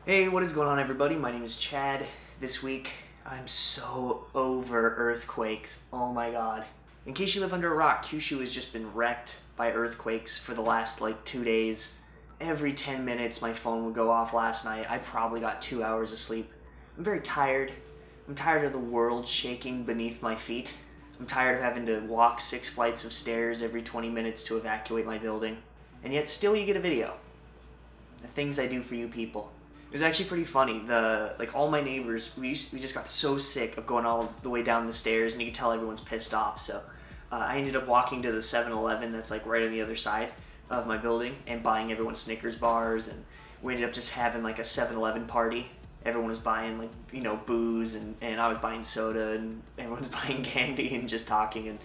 Hey, what is going on, everybody? My name is Chad. This week, I'm so over earthquakes. Oh my god. In case you live under a rock, Kyushu has just been wrecked by earthquakes for the last 2 days. Every 10 minutes my phone would go off last night. I probably got 2 hours of sleep. I'm very tired. I'm tired of the world shaking beneath my feet. I'm tired of having to walk 6 flights of stairs every 20 minutes to evacuate my building. And yet still you get a video. The things I do for you people. It was actually pretty funny. All my neighbors, we just got so sick of going all the way down the stairs, and you can tell everyone's pissed off. So I ended up walking to the 7-Eleven that's right on the other side of my building and buying everyone Snickers bars, and we ended up just having a 7-Eleven party. Everyone was buying booze, and I was buying soda, and everyone's buying candy and just talking, and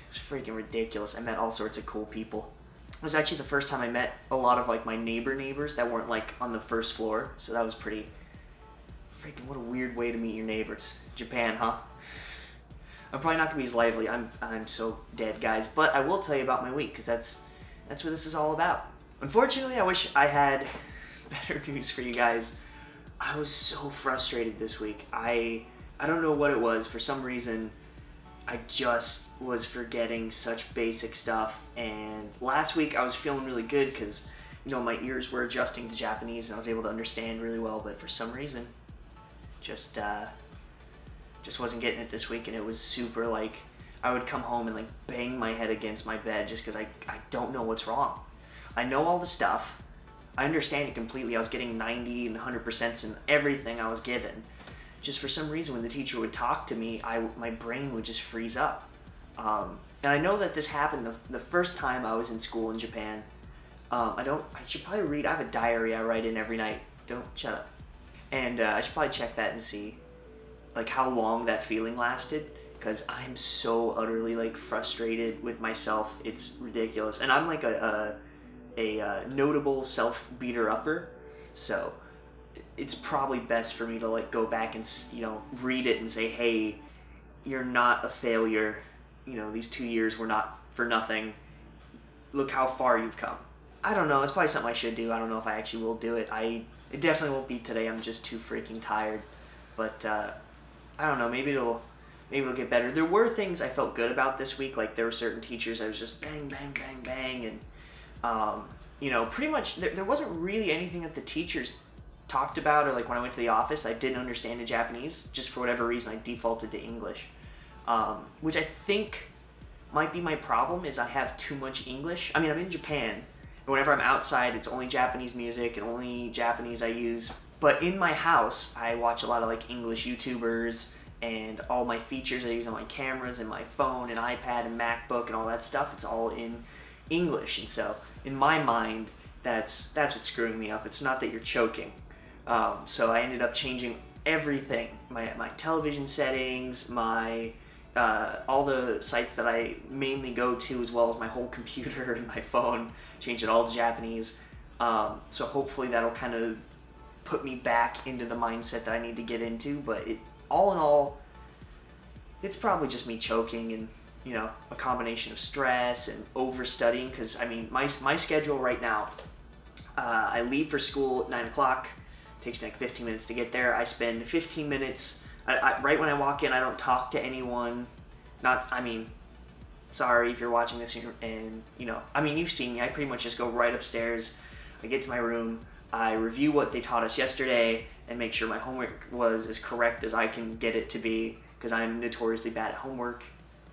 it's freaking ridiculous. I met all sorts of cool people. It was actually the first time I met a lot of my neighbors that weren't on the first floor, so that was pretty freaking, what a weird way to meet your neighbors. Japan, huh? I'm probably not gonna be as lively. I'm so dead, guys, but I will tell you about my week, because that's what this is all about. Unfortunately, I wish I had better news for you guys. I was so frustrated this week. I don't know what it was. For some reason, I just was forgetting such basic stuff, and last week I was feeling really good because my ears were adjusting to Japanese and I was able to understand really well, but for some reason just wasn't getting it this week, and it was super I would come home and bang my head against my bed just because I don't know what's wrong. I know all the stuff, I understand it completely. I was getting 90 and 100% in everything I was given. Just for some reason, when the teacher would talk to me, my brain would just freeze up. And I know that this happened the first time I was in school in Japan. I should probably read. I have a diary I write in every night. Don't shut up. And I should probably check that and see how long that feeling lasted, because I'm so utterly frustrated with myself. It's ridiculous. And I'm a notable self-beater-upper, so it's probably best for me to go back and read it and say, hey, you're not a failure. These 2 years were not for nothing. Look how far you've come. I don't know. It's probably something I should do. I don't know if I actually will do it. It definitely won't be today. I'm just too freaking tired. But I don't know. Maybe it'll get better. There were things I felt good about this week. There were certain teachers I was just bang, bang, bang, bang, and pretty much there wasn't really anything that the teachers talked about, or when I went to the office I didn't understand in Japanese. Just for whatever reason I defaulted to English, which I think might be my problem, is I have too much English. I mean, I'm in Japan, and whenever I'm outside it's only Japanese music and only Japanese I use, but in my house I watch a lot of English YouTubers, and all my features I use on my cameras and my phone and iPad and MacBook and all that stuff, it's all in English. And so in my mind that's what's screwing me up. It's not that you're choking. So I ended up changing everything, my television settings, my all the sites that I mainly go to, as well as my whole computer and my phone, changed it all to Japanese. So hopefully that'll kind of put me back into the mindset that I need to get into. But all in all, it's probably just me choking, and a combination of stress and overstudying, because I mean my schedule right now, I leave for school at 9 o'clock. Takes me 15 minutes to get there. I spend 15 minutes, right when I walk in, I don't talk to anyone. Sorry if you're watching this and you've seen me. I pretty much just go right upstairs. I get to my room, I review what they taught us yesterday and make sure my homework was as correct as I can get it to be, because I'm notoriously bad at homework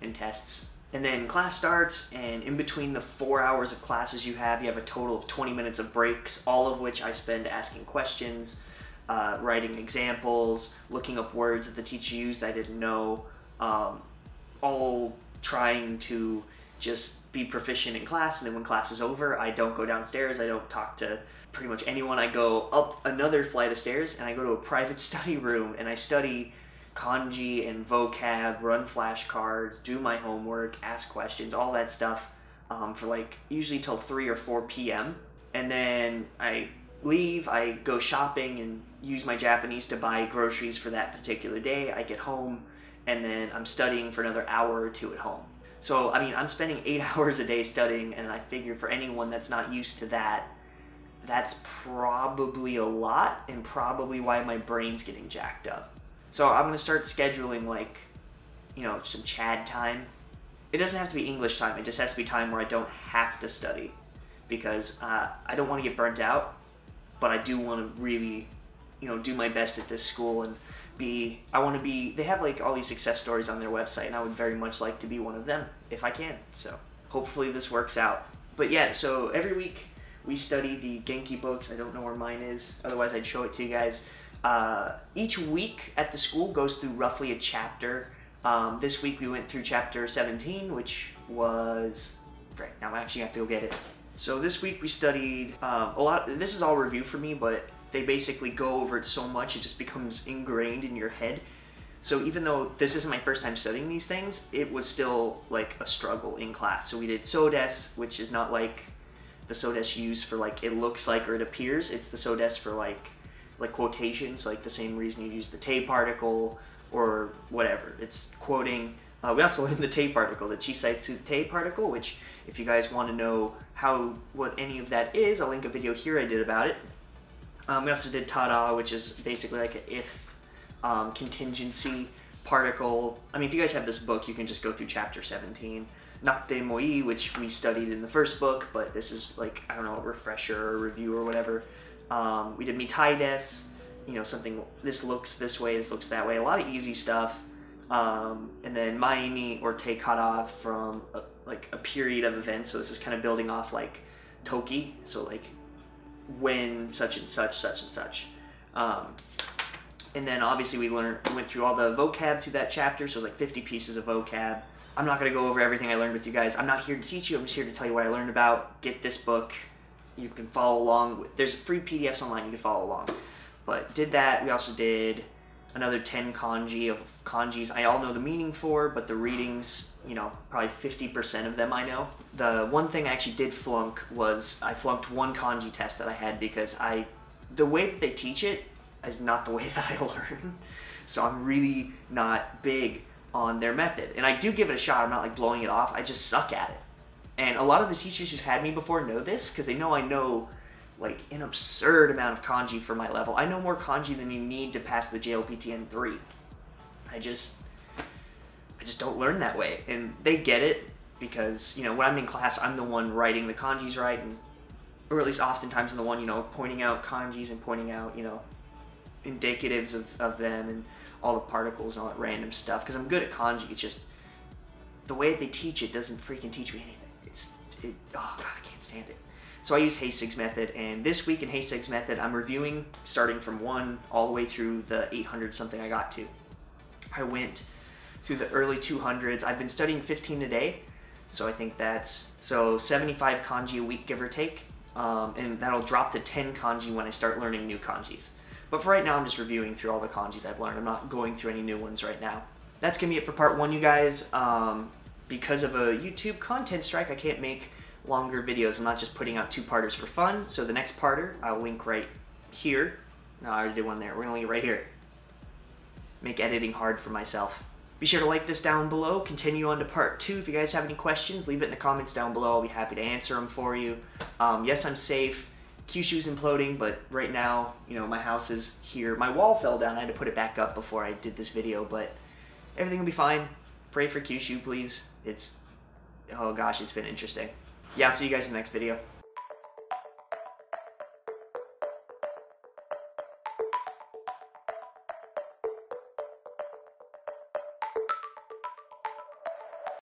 and tests. And then class starts, and in between the 4 hours of classes you have a total of 20 minutes of breaks, all of which I spend asking questions, writing examples, looking up words that the teacher used that I didn't know, all trying to just be proficient in class. And then when class is over, I don't go downstairs, I don't talk to pretty much anyone. I go up another flight of stairs and I go to a private study room and I study kanji and vocab, run flashcards, do my homework, ask questions, all that stuff, for usually till 3 or 4 p.m. And then I leave, I go shopping and use my Japanese to buy groceries for that particular day. I get home, and then I'm studying for another hour or 2 at home. So, I mean, I'm spending 8 hours a day studying, and I figure for anyone that's not used to that, that's probably a lot, and probably why my brain's getting jacked up. So I'm gonna start scheduling, like, you know, some Chad time. It doesn't have to be English time, it just has to be time where I don't have to study, because I don't want to get burnt out, but I do want to really, you know, do my best at this school and I want to be, they have like all these success stories on their website, and I would very much like to be one of them if I can. So hopefully this works out. But yeah, so every week we study the Genki books. I don't know where mine is, otherwise I'd show it to you guys. Each week at the school goes through roughly a chapter. This week we went through chapter 17, which was, right, now I actually have to go get it. So this week we studied a lot. This is all review for me, but they basically go over it so much it just becomes ingrained in your head. So even though this isn't my first time studying these things, it was still like a struggle in class. So we did sodes, which is not like the sodes you use for like it looks like or it appears. It's the sodes for like quotations, like the same reason you use the te particle or whatever. It's quoting. We also learned the te particle, the chisaitsu te particle, which if you guys want to know what any of that is, I'll link a video here I did about it. We also did tada, which is basically like an if contingency particle. I mean, if you guys have this book, you can just go through chapter 17. Nakte moi, which we studied in the first book, but this is like, I don't know, a refresher or review or whatever. We did mitai desu, you know, something, this looks this way, this looks that way, a lot of easy stuff. And then maini or te kara from like a period of events, so this is kind of building off like toki, so like when such and such, such and such. And then obviously we went through all the vocab through that chapter, so it was like 50 pieces of vocab. I'm not going to go over everything I learned with you guys. I'm not here to teach you, I'm just here to tell you what I learned about. Get this book, you can follow along. There's free PDFs online, you can follow along. But did that. We also did another 10 kanjis I all know the meaning for, but the readings, you know, probably 50% of them I know. The one thing I actually did flunk was I flunked one kanji test that I had because the way that they teach it is not the way that I learn. So I'm really not big on their method. And I do give it a shot, I'm not like blowing it off, I just suck at it. And a lot of the teachers who've had me before know this, because they know I know like an absurd amount of kanji for my level. I know more kanji than you need to pass the JLPTN 3. I just don't learn that way. And they get it because, you know, when I'm in class, I'm the one writing the kanjis right, or at least oftentimes I'm the one, you know, pointing out kanjis and pointing out, you know, indicatives of them and all the particles and all that random stuff. Because I'm good at kanji, it's just the way they teach it doesn't freaking teach me anything. Oh god, I can't stand it. So I use Heisig's method, and this week in Heisig's method, I'm reviewing starting from 1 all the way through the 800 something I got to. I went through the early 200s. I've been studying 15 a day, so I think that's, so 75 kanji a week, give or take, and that'll drop to 10 kanji when I start learning new kanjis. But for right now, I'm just reviewing through all the kanjis I've learned. I'm not going through any new ones right now. That's gonna be it for part 1, you guys. Because of a YouTube content strike, I can't make longer videos. I'm not just putting out 2-parters for fun. So the next parter, I'll link right here. No, I already did one there. We're gonna link it right here. Make editing hard for myself. Be sure to like this down below. Continue on to part 2. If you guys have any questions, leave it in the comments down below. I'll be happy to answer them for you. Yes, I'm safe. Kyushu's imploding, but right now, you know, my house is here. My wall fell down. I had to put it back up before I did this video, but everything will be fine. Pray for Kyushu, please. Oh gosh, it's been interesting. Yeah, I'll see you guys in the next video.